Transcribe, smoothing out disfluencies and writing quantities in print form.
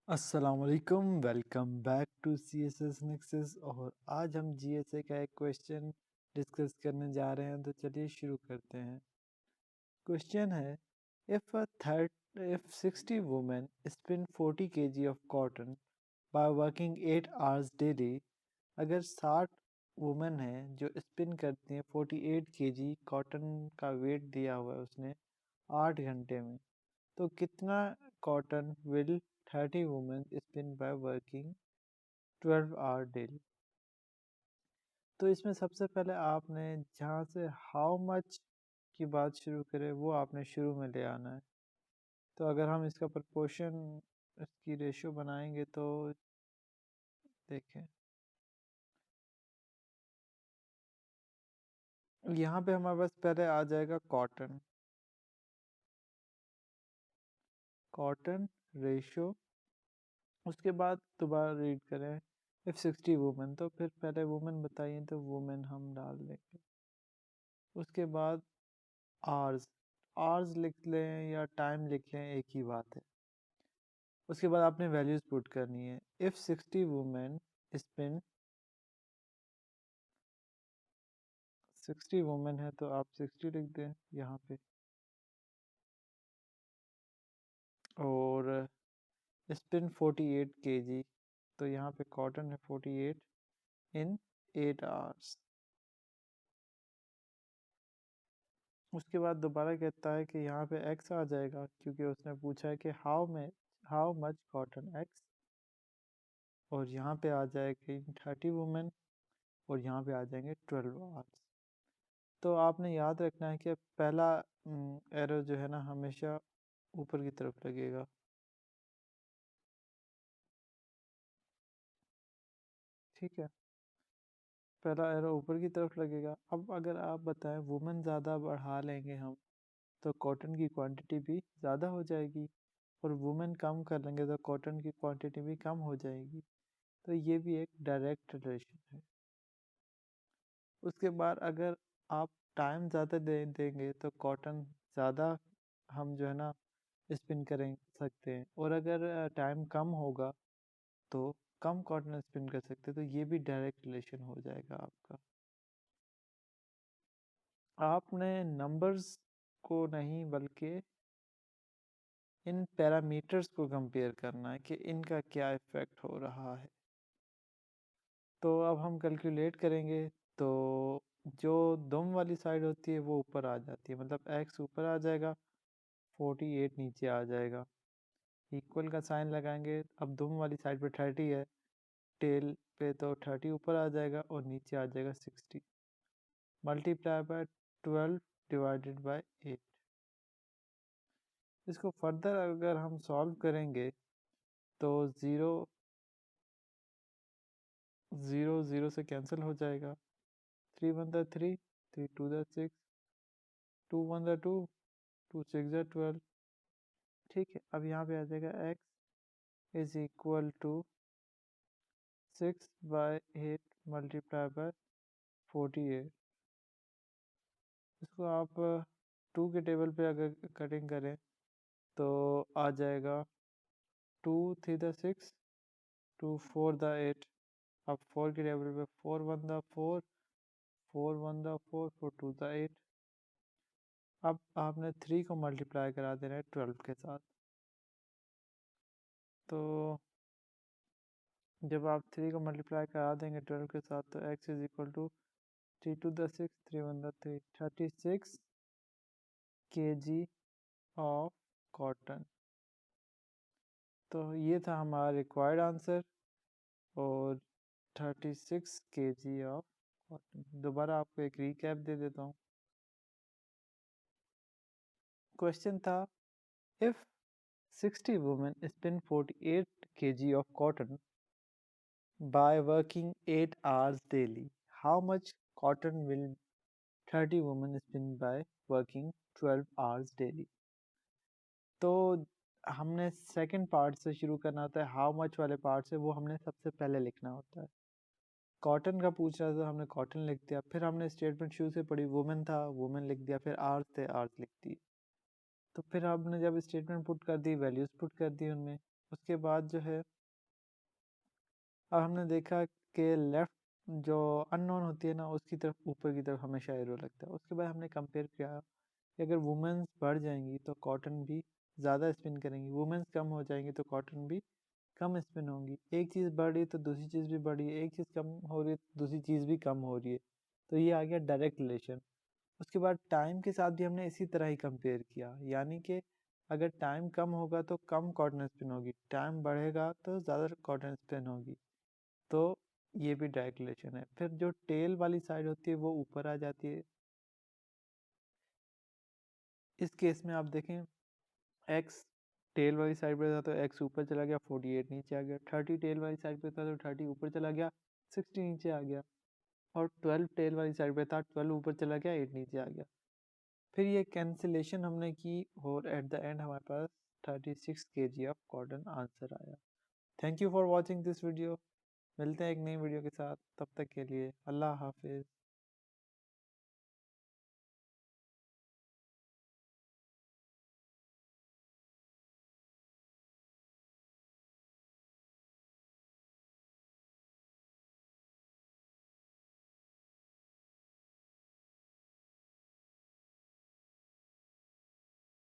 अस्सलामुअलैकुम, welcome back to C S S Nexus. और आज हम जीएसए का एक क्वेश्चन डिस्कस करने जा रहे हैं, तो चलिए शुरू करते हैं। क्वेश्चन है, if 60 women spin 40 kg of cotton by working 8 hours daily. अगर 60 वुमेन हैं जो स्पिन करती हैं 48 kg कॉटन का वेट दिया हुआ है उसने 8 घंटे में, तो कितना cotton will 30 women spin by working 12 hour daily. तो इसमें सबसे पहले आपने जहाँ से हाउ मच की बात शुरू करें वो आपने शुरू में ले आना है। तो अगर हम इसका प्रपोर्शन इसकी रेशियो बनाएंगे तो देखें, यहाँ पे हमारे पास पहले आ जाएगा कॉटन। कॉटन रेशियो, उसके बाद दोबारा रीड करें इफ 60 वुमेन, तो फिर पहले वुमेन बताइए तो वुमेन हम डाल देंगे। उसके बाद आवर्स, आवर्स लिख लें या टाइम लिख लें एक ही बात है। उसके बाद आपने वैल्यूज पुट करनी है। इफ 60 वुमेन स्पिन, 60 वुमेन है तो आप 60 लिख दें यहाँ पे, और स्पिन 48 kg, तो यहाँ पे कॉटन है 48 इन 8 आवर्स। उसके बाद दोबारा कहता है कि यहाँ पे एक्स आ जाएगा, क्योंकि उसने पूछा है कि हाउ मच कॉटन एक्स, और यहाँ पे आ जाएगी 30 वुमेन, और यहाँ पे आ जाएंगे 12 आवर्स। तो आपने याद रखना है कि पहला एरो जो है ना हमेशा ऊपर की तरफ लगेगा। ठीक है, पहला एरो ऊपर की तरफ लगेगा। अब अगर आप बताएं वुमेन ज़्यादा बढ़ा लेंगे हम, तो कॉटन की क्वांटिटी भी ज़्यादा हो जाएगी, और वुमेन कम कर लेंगे तो कॉटन की क्वांटिटी भी कम हो जाएगी। तो ये भी एक डायरेक्ट रिलेशन है। उसके बाद अगर आप टाइम ज़्यादा दे देंगे तो कॉटन ज़्यादा हम जो है ना स्पिन करें सकते हैं, और अगर टाइम कम होगा तो कम कॉटन स्पिन कर सकते हैं। तो ये भी डायरेक्ट रिलेशन हो जाएगा आपका। आपने नंबर्स को नहीं बल्कि इन पैरामीटर्स को कंपेयर करना है कि इनका क्या इफ़ेक्ट हो रहा है। तो अब हम कैलकुलेट करेंगे, तो जो दुम वाली साइड होती है वो ऊपर आ जाती है, मतलब एक्स ऊपर आ जाएगा, 48 नीचे आ जाएगा। इक्वल का साइन लगाएंगे, अब दुम वाली साइड पे 30 है, टेल पे तो 30 ऊपर आ जाएगा और नीचे आ जाएगा 60, मल्टीप्लाई बाय 12 डिवाइडेड बाय 8। इसको फर्दर अगर हम सॉल्व करेंगे तो ज़ीरो ज़ीरो ज़ीरो से कैंसिल हो जाएगा। 3 1 द 3, 3 2 द 6, 2 1 द 2, 2 6 द 12। ठीक है, अब यहाँ पे आ जाएगा x is equal to 6/8 multiply by 48। इसको आप 2 के टेबल पे अगर कटिंग करें तो आ जाएगा 2 3 द 6, 2 4 द 8। अब 4 के टेबल पे 4 1 द 4, 4 1 द 4, 4 2 द 8। अब आपने 3 को मल्टीप्लाई करा देना है 12 के साथ। तो जब आप 3 को मल्टीप्लाई करा देंगे 12 के साथ, तो x इज इक्वल टू 3 2 द 6, 3 1 द 3, 36 kg ऑफ कॉटन। तो ये था हमारा रिक्वायर्ड आंसर, और 36 kg ऑफ कॉटन। दोबारा आपको एक रीकैप दे देता हूँ। क्वेश्चन था, if 60 women spin 48 kg of cotton by working 8 hours daily, how much cotton will 30 women spin by working 12 hours daily? तो हमने सेकंड पार्ट से शुरू करना होता है। हाउ मच वाले पार्ट से वो हमने सबसे पहले लिखना होता है। कॉटन का पूछ रहा था, हमने कॉटन लिख दिया। फिर हमने स्टेटमेंट शुरू से पढ़ी, वुमेन था, वुमेन लिख दिया। फिर आर्स थे, आर्स लिख दी। तो फिर आपने जब स्टेटमेंट पुट कर दी, वैल्यूज पुट कर दी उनमें, उसके बाद जो है अब हमने देखा कि लेफ़्ट जो अननोन होती है ना उसकी तरफ ऊपर की तरफ हमेशा एरो लगता है। उसके बाद हमने कंपेयर किया कि अगर वुमेन्स बढ़ जाएंगी तो कॉटन भी ज़्यादा स्पिन करेंगी, वुमेन्स कम हो जाएंगी तो कॉटन भी कम स्पिन होंगी। एक चीज़ बढ़ रही है तो दूसरी चीज़ भी बढ़ रही है, एक चीज़ कम हो रही है तो दूसरी चीज़ भी कम हो रही है। तो ये आ गया डायरेक्ट रिलेशन। उसके बाद टाइम के साथ भी हमने इसी तरह ही कंपेयर किया, यानी कि अगर टाइम कम होगा तो कम कॉटन स्पिन होगी, टाइम बढ़ेगा तो ज़्यादा कॉटन स्पिन होगी। तो ये भी डायरेक्ट रिलेशन है। फिर जो टेल वाली साइड होती है वो ऊपर आ जाती है। इस केस में आप देखें एक्स टेल वाली साइड पे था तो एक्स ऊपर चला गया, 48 नीचे आ गया। 30 टेल वाली साइड पे था तो 30 ऊपर चला गया, 60 नीचे आ गया। और 12 टेल वाली साइड पे था, 12 ऊपर चला गया, 8 नीचे आ गया। फिर ये कैंसिलेशन हमने की और एट द एंड हमारे पास 36 kg ऑफ कॉटन आंसर आया। Thank you for watching this video. मिलते हैं एक नई वीडियो के साथ, तब तक के लिए अल्लाह हाफिज़।